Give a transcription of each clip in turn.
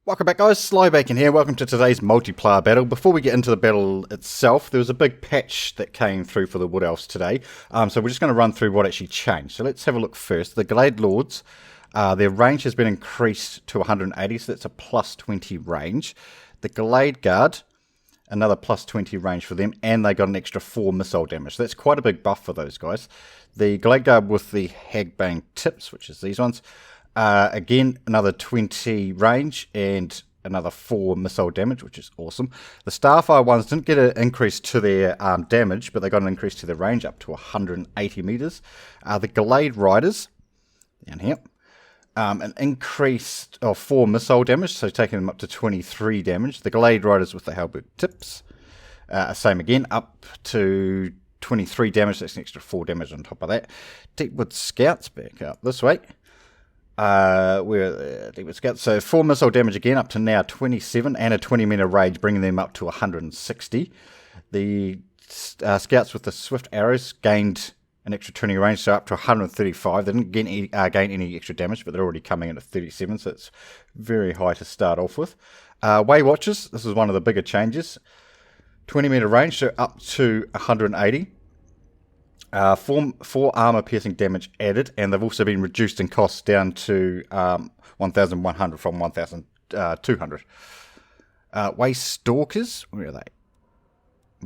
Welcome back guys, Slybacon here, welcome to today's multiplayer battle. Before we get into the battle itself, there was a big patch that came through for the Wood Elves today. So we're just going to run through what actually changed. So let's have a look first. The Glade Lords, their range has been increased to 180, so that's a plus 20 range. The Glade Guard, another plus 20 range for them, and they got an extra 4 missile damage. So that's quite a big buff for those guys. The Glade Guard with the Hagbane tips, which is these ones, again, another 20 range and another 4 missile damage, which is awesome. The Starfire ones didn't get an increase to their damage, but they got an increase to their range up to 180 meters. The Glade Riders, down here, an increase of 4 missile damage, so taking them up to 23 damage. The Glade Riders with the Halberd tips, same again, up to 23 damage, that's an extra 4 damage on top of that. Deepwood Scouts, back up this way. We're Deepwood Scouts, so 4 missile damage again, up to now 27, and a 20-meter range, bringing them up to 160. The Scouts with the Swift Arrows gained an extra 20 range, so up to 135. They didn't gain any extra damage, but they're already coming in at 37, so it's very high to start off with. Way Watchers, this is one of the bigger changes. 20-meter range, so up to 180. 4 armor piercing damage added, and they've also been reduced in cost down to 1,100 from 1,200. Way Stalkers, where are they?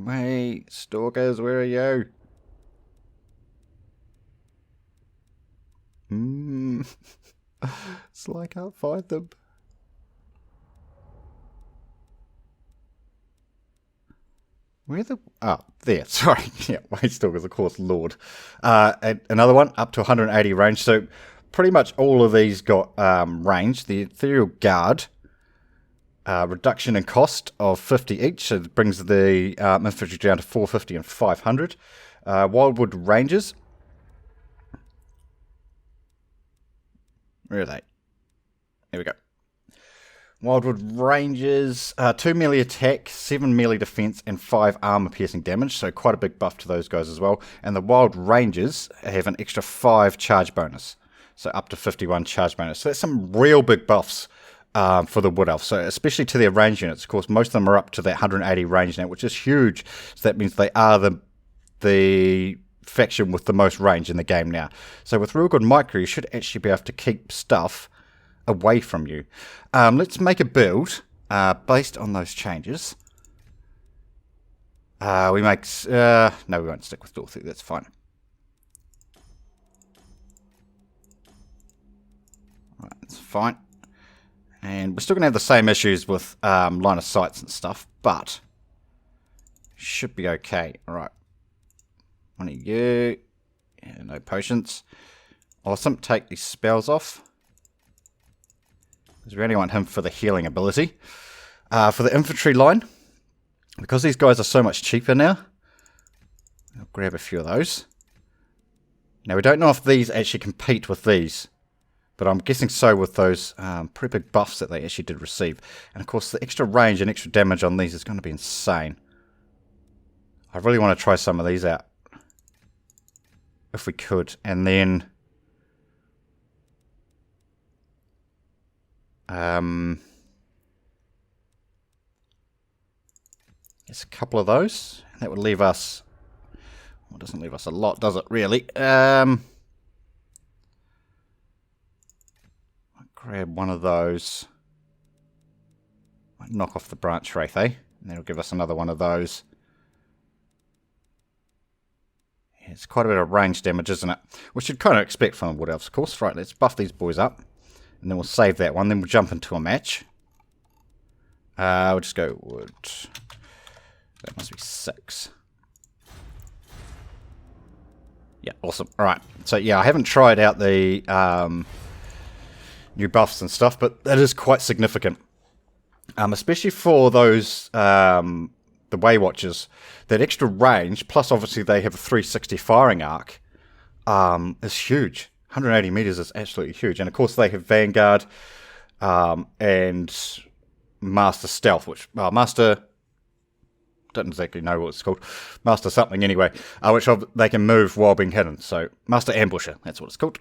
Way Stalkers, where are you? It's like I can't find them. Where the... Oh, there, sorry. Yeah, Way Stalkers, of course, Lord. And another one, up to 180 range. So, pretty much all of these got range. The Ethereal Guard, reduction in cost of 50 each. So, it brings the infantry down to 450 and 500. Wildwood Rangers. Where are they? Here we go. Wildwood Rangers, 2 melee attack, 7 melee defense, and 5 armor piercing damage, so quite a big buff to those guys as well. And the Wild Rangers have an extra 5 charge bonus, so up to 51 charge bonus. So that's some real big buffs for the Wood Elf, so especially to their range units. Of course, most of them are up to that 180 range now, which is huge. So that means they are the faction with the most range in the game now. So with real good micro, you should actually be able to keep stuff away from you. Let's make a build based on those changes. No, we won't stick with Dorothy, that's fine. Right, that's fine. And we're still going to have the same issues with line of sights and stuff, but should be okay. Alright. One of you. Yeah, no potions. Awesome, take these spells off. We really want him for the healing ability. For the infantry line, because these guys are so much cheaper now, I'll grab a few of those. Now, we don't know if these actually compete with these, but I'm guessing so with those pretty big buffs that they actually did receive. And of course, the extra range and extra damage on these is going to be insane. I really want to try some of these out, if we could. And then... It's a couple of those. That would leave us... Well, it doesn't leave us a lot, does it, really? I'll grab one of those. Might knock off the branch wraith, eh? And that'll give us another one of those. Yeah, it's quite a bit of range damage, isn't it? Which you'd kind of expect from the Wood Elves, of course. Right, let's buff these boys up. And then we'll save that one. Then we'll jump into a match. We'll just go wood. That must be 6. Yeah, awesome. Alright. So, yeah, I haven't tried out the new buffs and stuff, but that is quite significant. Especially for those, the Way Watchers. That extra range, plus obviously they have a 360 firing arc, is huge. 180 meters is absolutely huge. And of course they have Vanguard and Master Stealth, which, Master, don't exactly know what it's called. Master something anyway, which they can move while being hidden. So Master Ambusher, that's what it's called.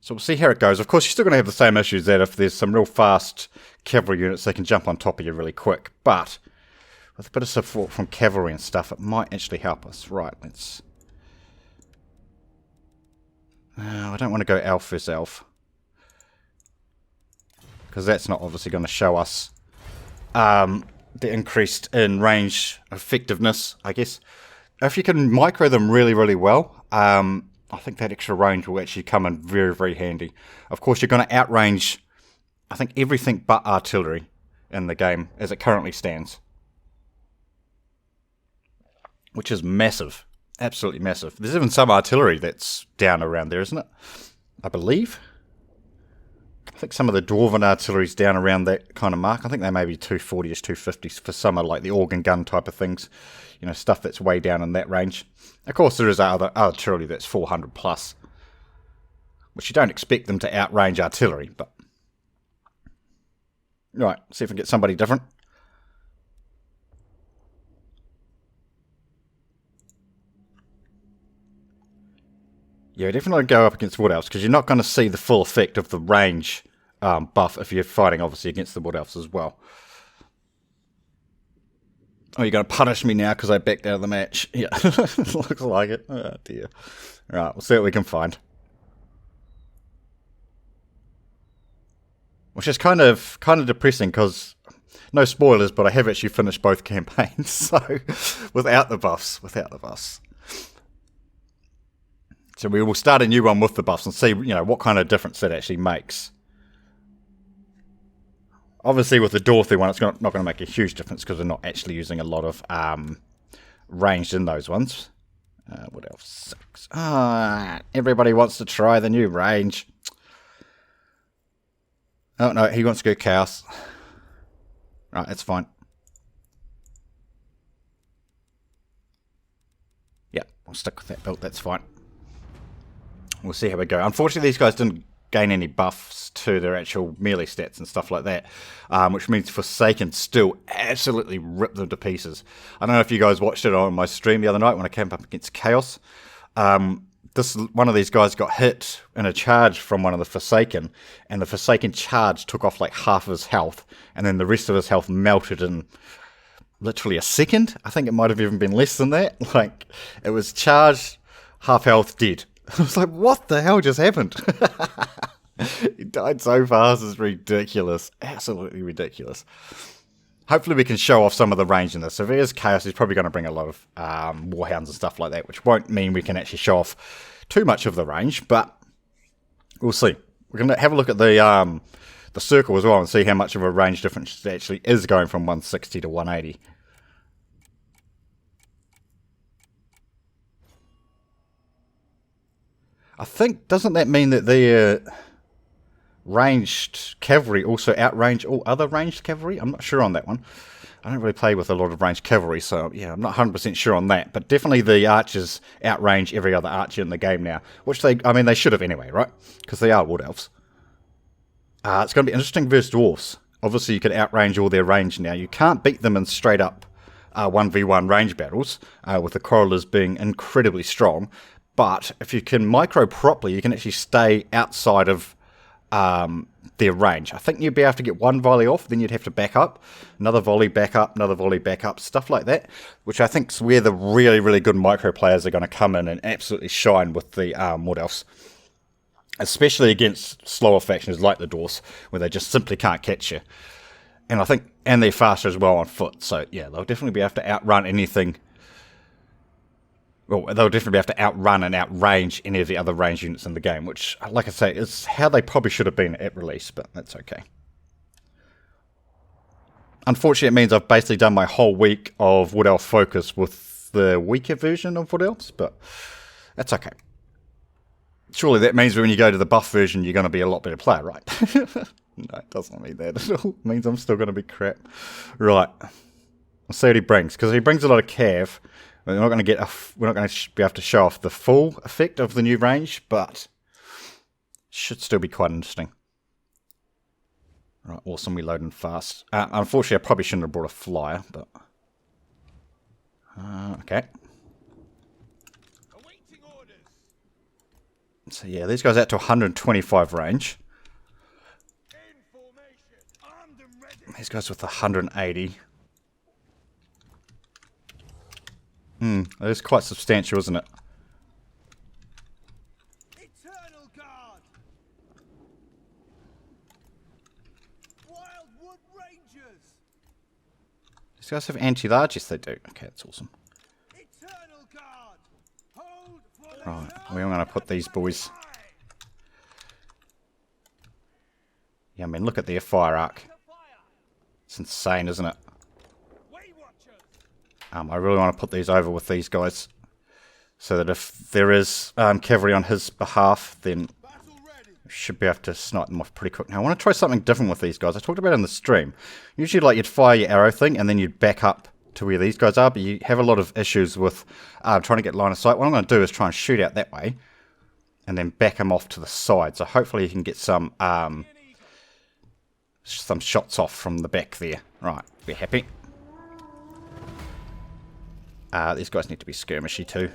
So we'll see how it goes. Of course, you're still going to have the same issues that if there's some real fast cavalry units, they can jump on top of you really quick. But with a bit of support from cavalry and stuff, it might actually help us. Right, let's... I don't want to go elf versus elf, because that's not obviously going to show us the increased in range effectiveness, I guess. If you can micro them really, really well, I think that extra range will actually come in very, very handy. Of course, you're going to outrange, I think, everything but artillery in the game as it currently stands, which is massive. Absolutely massive. There's even some artillery that's down around there, isn't it? I believe. I think some of the Dwarven artillery's down around that kind of mark. I think they may be 240s, 250s for some of like the organ gun type of things. You know, stuff that's way down in that range. Of course, there is other artillery that's 400 plus, which you don't expect them to outrange artillery, but... Right, see if we can get somebody different. Yeah, definitely go up against Wood Elves, because you're not going to see the full effect of the range buff if you're fighting, obviously, against the Wood Elves as well. Oh, you're going to punish me now because I backed out of the match. Yeah, looks like it. Oh, dear. Right, we'll see what we can find. Which is kind of depressing, because... No spoilers, but I have actually finished both campaigns, so... without the buffs. So we will start a new one with the buffs and see, you know, what kind of difference that actually makes. Obviously, with the Dorothy one, it's not going to make a huge difference because we're not actually using a lot of ranged in those ones. What else? Everybody wants to try the new range. Oh, no, he wants to go Chaos. Right, that's fine. Yeah, I'll stick with that build, that's fine. We'll see how we go. Unfortunately, these guys didn't gain any buffs to their actual melee stats and stuff like that, which means Forsaken still absolutely ripped them to pieces. I don't know if you guys watched it on my stream the other night when I came up against Chaos. One of these guys got hit in a charge from one of the Forsaken, and the Forsaken charge took off like half of his health, and then the rest of his health melted in literally a second. I think it might have even been less than that. Like, it was charged, half health, dead. I was like, what the hell just happened? He died so fast, it's ridiculous. Absolutely ridiculous. Hopefully we can show off some of the range in this. If it is Chaos, he's probably going to bring a lot of Warhounds and stuff like that, which won't mean we can actually show off too much of the range, but we'll see. We're going to have a look at the circle as well and see how much of a range difference it actually is going from 160 to 180. I think, doesn't that mean that the ranged cavalry also outrange all other ranged cavalry? I'm not sure on that one. I don't really play with a lot of ranged cavalry, so yeah, I'm not 100% sure on that. But definitely the archers outrange every other archer in the game now, which they should have anyway, right? Because they are Wood Elves. It's going to be interesting versus Dwarves. Obviously, you can outrange all their range now. You can't beat them in straight up 1v1 range battles, with the Correlers being incredibly strong. But if you can micro properly, you can actually stay outside of their range. I think you'd be able to get one volley off, then you'd have to back up, another volley back up, another volley back up, stuff like that, which I think is where the really, really good micro players are going to come in and absolutely shine with the Wood Elves. Especially against slower factions like the Dwarfs, where they just simply can't catch you. And I think, and they're faster as well on foot, so yeah, they'll definitely be able to outrun anything. Well, they'll definitely be able to outrun and outrange any of the other range units in the game, which, like I say, is how they probably should have been at release, but that's okay. Unfortunately, it means I've basically done my whole week of Wood Elf focus with the weaker version of Wood Elves, but that's okay. Surely that means when you go to the buff version, you're going to be a lot better player, right? No, it doesn't mean that at all. It means I'm still going to be crap. Right. Let's see what he brings, because he brings a lot of cav. We're not going to be able to show off the full effect of the new range, but should still be quite interesting. Right, awesome, we loading fast. Unfortunately, I probably shouldn't have brought a flyer, but okay. So yeah, these guys out to 125 range. These guys with 180. That is quite substantial, isn't it? These guys have anti-large? Yes, they do. Okay, that's awesome. Right, we're going to put these boys. Yeah, I mean, look at their fire arc. It's insane, isn't it? I really want to put these over with these guys, so that if there is cavalry on his behalf, then we should be able to snipe them off pretty quick. Now, I want to try something different with these guys. I talked about it in the stream. Usually, like, you'd fire your arrow thing, and then you'd back up to where these guys are, but you have a lot of issues with trying to get line of sight. What I'm going to do is try and shoot out that way, and then back them off to the side. So hopefully you can get some shots off from the back there. Right, we're happy. These guys need to be skirmishy too.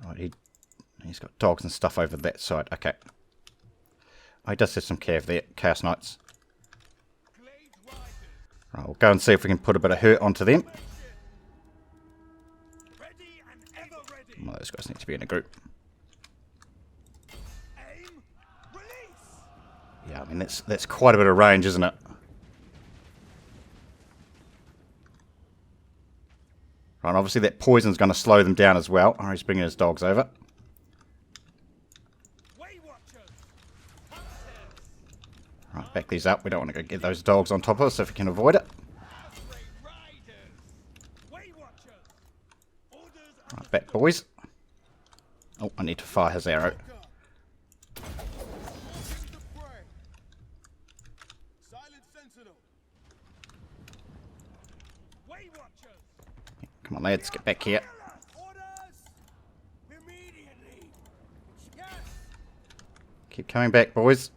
Right, he's got dogs and stuff over that side. Okay. Oh, he does have some cav there. Chaos Knights. Right, we'll go and see if we can put a bit of hurt onto them. Well, those guys need to be in a group. Yeah, I mean, that's quite a bit of range, isn't it? Right, obviously that poison's going to slow them down as well. Oh, he's bringing his dogs over. Right, back these up. We don't want to go get those dogs on top of us if we can avoid it. Right, back, boys. Oh, I need to fire his arrow. Come on, lads, get back here. Keep coming back, boys.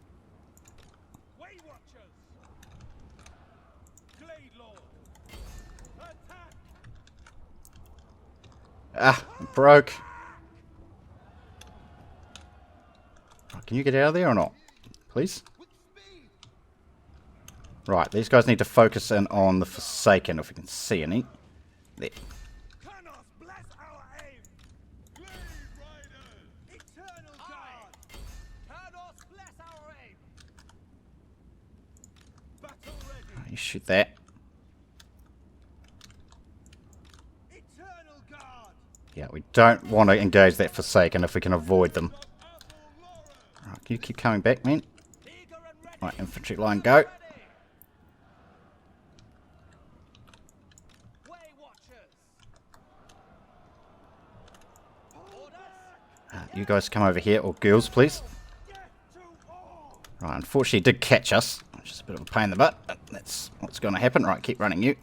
Ah, broke. Can you get out of there or not? Please? Right, these guys need to focus in on the Forsaken, if we can see any. There. You shoot that. Yeah, we don't want to engage that Forsaken if we can avoid them. Right, can you keep coming back, man? Right, infantry line, go. You guys come over here, or girls, please. Right, unfortunately, it did catch us, which is a bit of a pain in the butt, but that's what's going to happen. Right, keep running, you.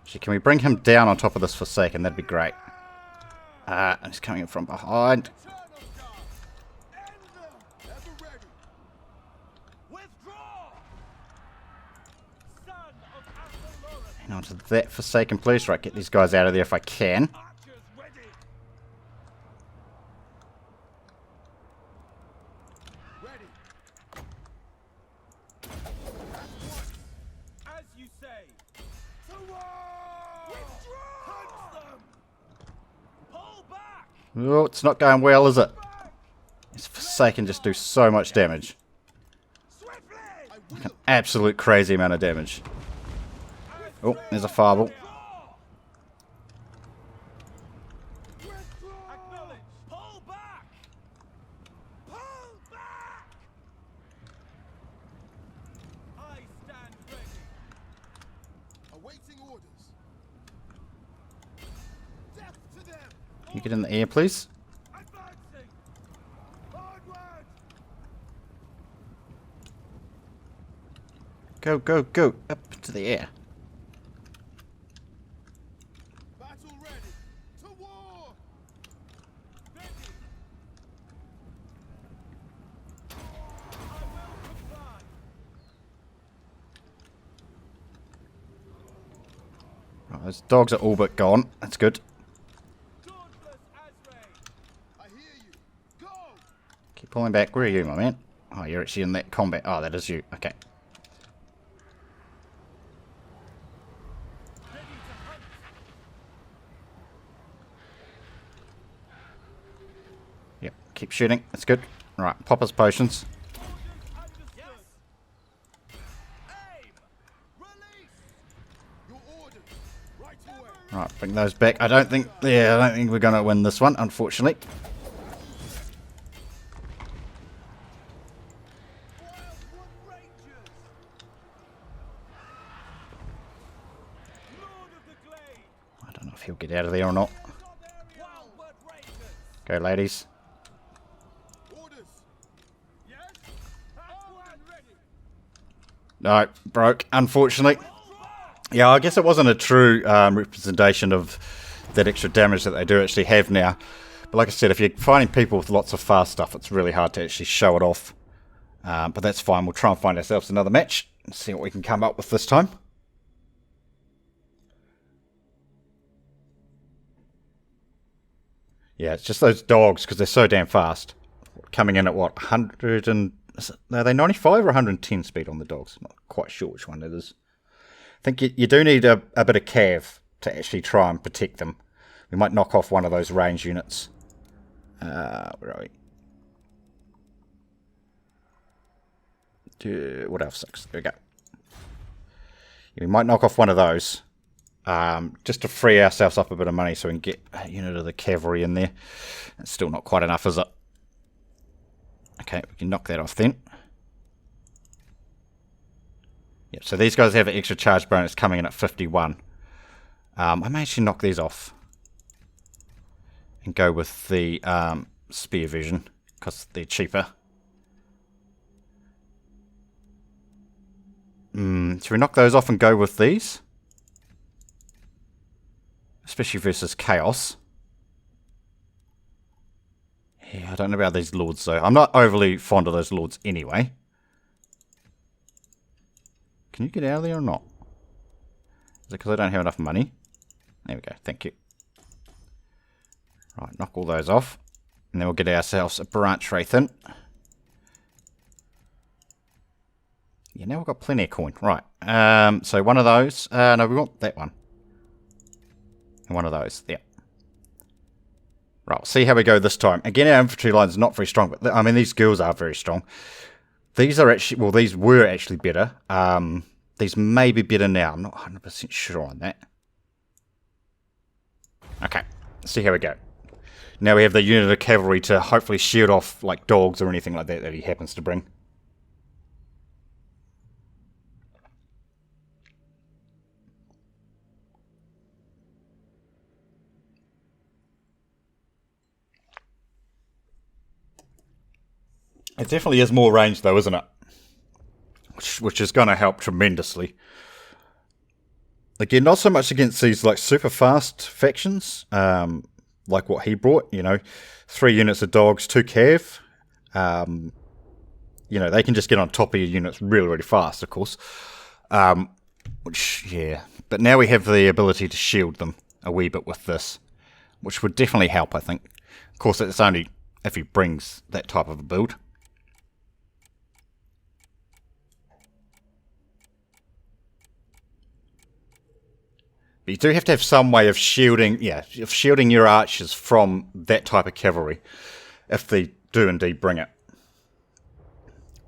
Actually, can we bring him down on top of this Forsaken? That'd be great. And he's coming in from behind. Hang on to that Forsaken, please. Right, get these guys out of there if I can. Oh, it's not going well, is it? This Forsaken just do so much damage. Like an absolute crazy amount of damage. Oh, there's a fireball. Can you get in the air, please? Go, go, go. Up into the air. Battle ready. To war. Right, those dogs are all but gone. That's good. Pulling back. Where are you, my man? Oh, you're actually in that combat. Oh, that is you. Okay. Yep, keep shooting. That's good. Right, pop us potions. Right, bring those back. I don't think we're going to win this one, unfortunately. I don't know if he'll get out of there or not. Go, ladies. No, broke, unfortunately. Yeah, I guess it wasn't a true representation of that extra damage that they do actually have now. But like I said, if you're fighting people with lots of fast stuff, it's really hard to actually show it off. But that's fine. We'll try and find ourselves another match and see what we can come up with this time. Yeah, it's just those dogs, because they're so damn fast. Coming in at what, 100 and... Are they 95 or 110 speed on the dogs? I'm not quite sure which one it is. I think you do need a bit of cav to actually try and protect them. We might knock off one of those range units. Where are we? What else sucks? There we go. Yeah, we might knock off one of those. Just to free ourselves up a bit of money so we can get a unit of the cavalry in there. It's still not quite enough, is it? Okay, we can knock that off then. Yep, so these guys have an extra charge bonus coming in at 51. I may actually knock these off. And go with the spear version, because they're cheaper. Should we knock those off and go with these? Especially versus Chaos. Yeah, I don't know about these lords though. I'm not overly fond of those lords anyway. Can you get out of there or not? Is it because I don't have enough money? There we go, thank you. Right, knock all those off. And then we'll get ourselves a branch wraith in. Yeah, now we've got plenty of coin. Right, so one of those. No, we want that one. And one of those, yeah. Right, we'll see how we go this time. Again, our infantry line's not very strong, but I mean, these girls are very strong. These are actually, well, these were actually better. These may be better now. I'm not 100% sure on that. Okay, let's see how we go. Now we have the unit of cavalry to hopefully shield off like dogs or anything like that that he happens to bring. It definitely is more range though, isn't it? Which is going to help tremendously. Again, not so much against these like super fast factions, like what he brought, you know, 3 units of dogs, 2 cav. You know, they can just get on top of your units really, really fast, of course. Which, yeah. But now we have the ability to shield them a wee bit with this, which would definitely help, I think. Of course, it's only if he brings that type of a build. But you do have to have some way of shielding, of shielding your archers from that type of cavalry, if they do indeed bring it.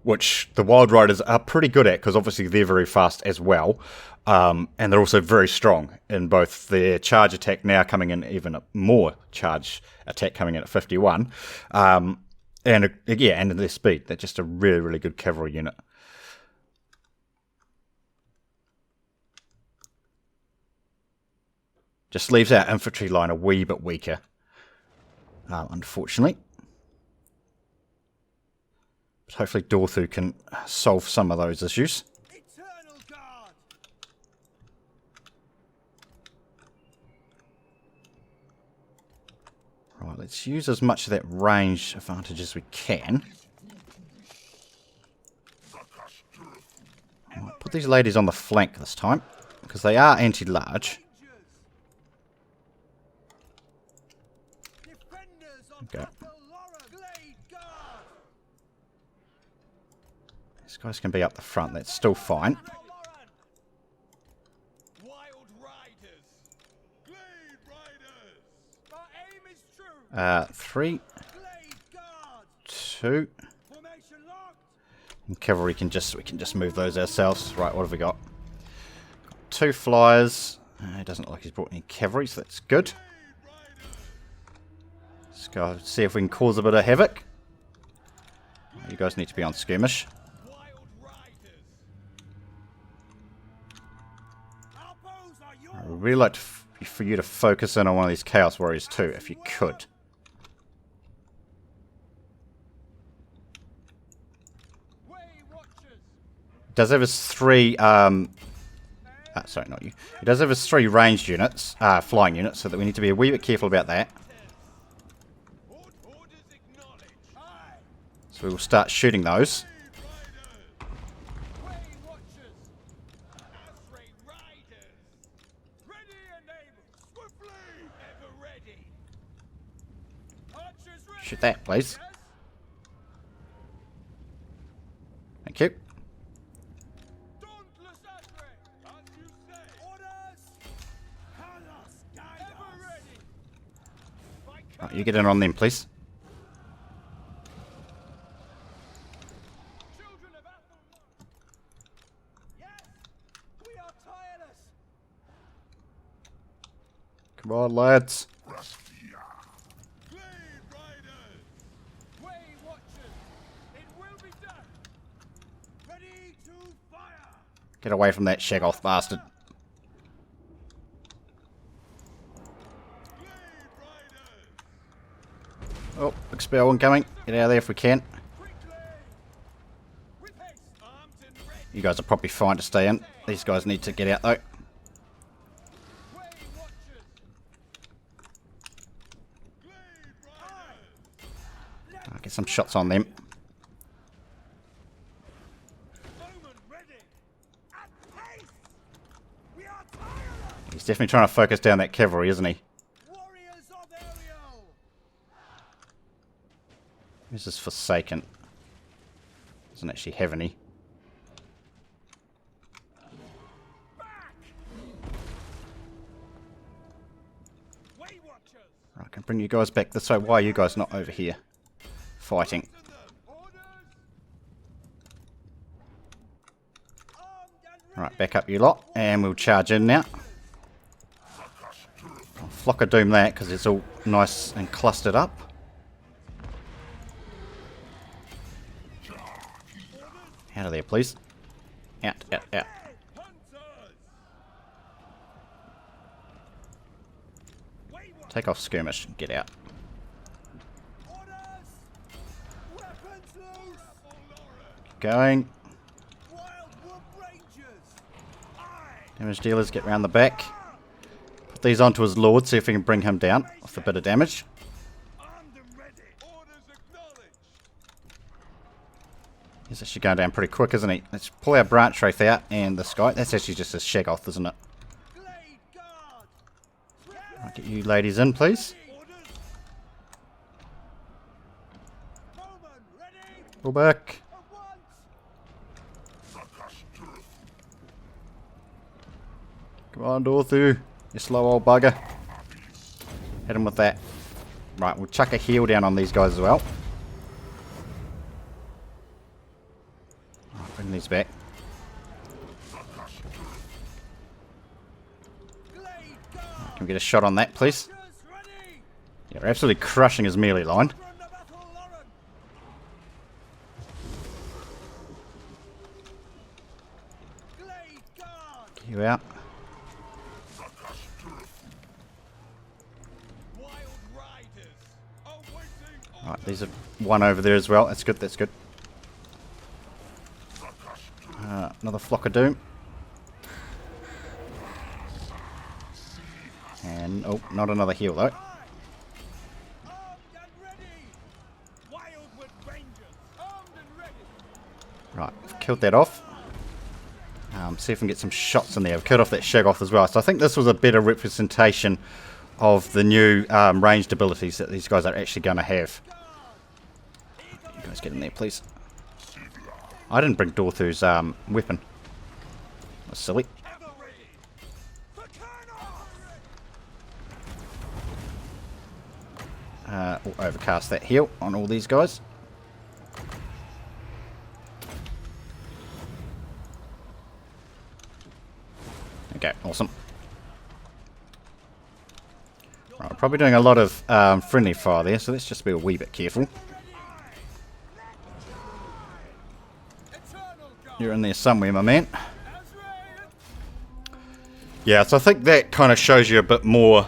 Which the Wild Riders are pretty good at, because obviously they're very fast as well. And they're also very strong in both their charge attack now coming in even more charge attack coming in at 51. And in their speed. They're just a really, really good cavalry unit. Just leaves our infantry line a wee bit weaker, unfortunately. But hopefully Dorthu can solve some of those issues. Right, let's use as much of that range advantage as we can. Right, put these ladies on the flank this time, because they are anti-large. Okay. These guys can be up the front. That's still fine. Three, two, and cavalry we can just move those ourselves. Right, what have we got? Two flyers. It doesn't look like he's brought any cavalry, so that's good. Let's go see if we can cause a bit of havoc. You guys need to be on skirmish. I would really like for you to focus in on one of these Chaos Warriors too, if you could. Does have his three, sorry, not you. He does have his three ranged units, flying units, so that we need to be a wee bit careful about that. So we will start shooting those. Shoot that, please. Thank you. Right, you get in on them, please. Come on, lads. Get away from that Shaggoth bastard. Oh, big spell incoming. Get out of there if we can. You guys are probably fine to stay in. These guys need to get out though. I'll get some shots on them. He's definitely trying to focus down that cavalry, isn't he? This is Forsaken. Doesn't actually have any. Right, I can bring you guys back this way. Why are you guys not over here fighting? Right, back up you lot, and we'll charge in now. I'll flock a doom that because it's all nice and clustered up. Out of there, please. Out, out, out. Take off skirmish and get out. Keep going. Damage dealers, get round the back. Put these onto his lord, see if we can bring him down with a bit of damage. He's actually going down pretty quick, isn't he? Let's pull our branch wraith out and this guy. That's actually just a Shaggoth, isn't it? I'll get you ladies in, please. Pull back. Come on, Dorthu. You slow old bugger. Hit him with that. Right, we'll chuck a heal down on these guys as well. Bring these back. Can we get a shot on that, please? Yeah, we're absolutely crushing his melee line. Get you out. Right, these are one over there as well. That's good, that's good. Another flock of doom. And, oh, not another heal though. Right, killed that off. See if we can get some shots in there. We've killed off that Shaggoth as well. So I think this was a better representation of the new ranged abilities that these guys are actually going to have. You guys get in there, please. I didn't bring Dorthu's weapon. That's silly. We'll overcast that heal on all these guys. Okay, awesome. Right, we're probably doing a lot of friendly fire there, so let's just be a wee bit careful. You're in there somewhere, my man. Yeah, so I think that kind of shows you a bit more,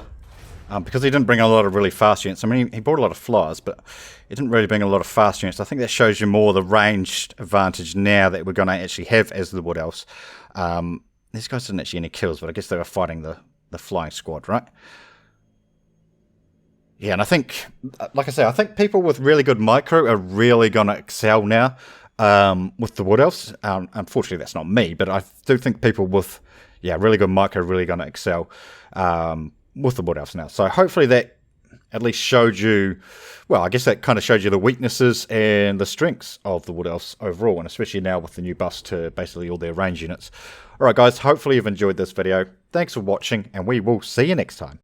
because he didn't bring a lot of really fast units. I mean, he brought a lot of flyers, but he didn't really bring a lot of fast units. I think that shows you more the ranged advantage now that we're going to actually have as the Wood Elves. These guys didn't actually any kills, but I guess they were fighting the flying squad, right? Yeah, and I think, like I say, I think people with really good micro are really going to excel now with the Wood Elves. Unfortunately, that's not me, but I do think people with, yeah, really good micro are really going to excel with the Wood Elves now. So hopefully that at least showed you, well, I guess that kind of showed you the weaknesses and the strengths of the Wood Elves overall, and especially now with the new buffs to basically all their range units. Alright guys, hopefully you've enjoyed this video. Thanks for watching, and we will see you next time.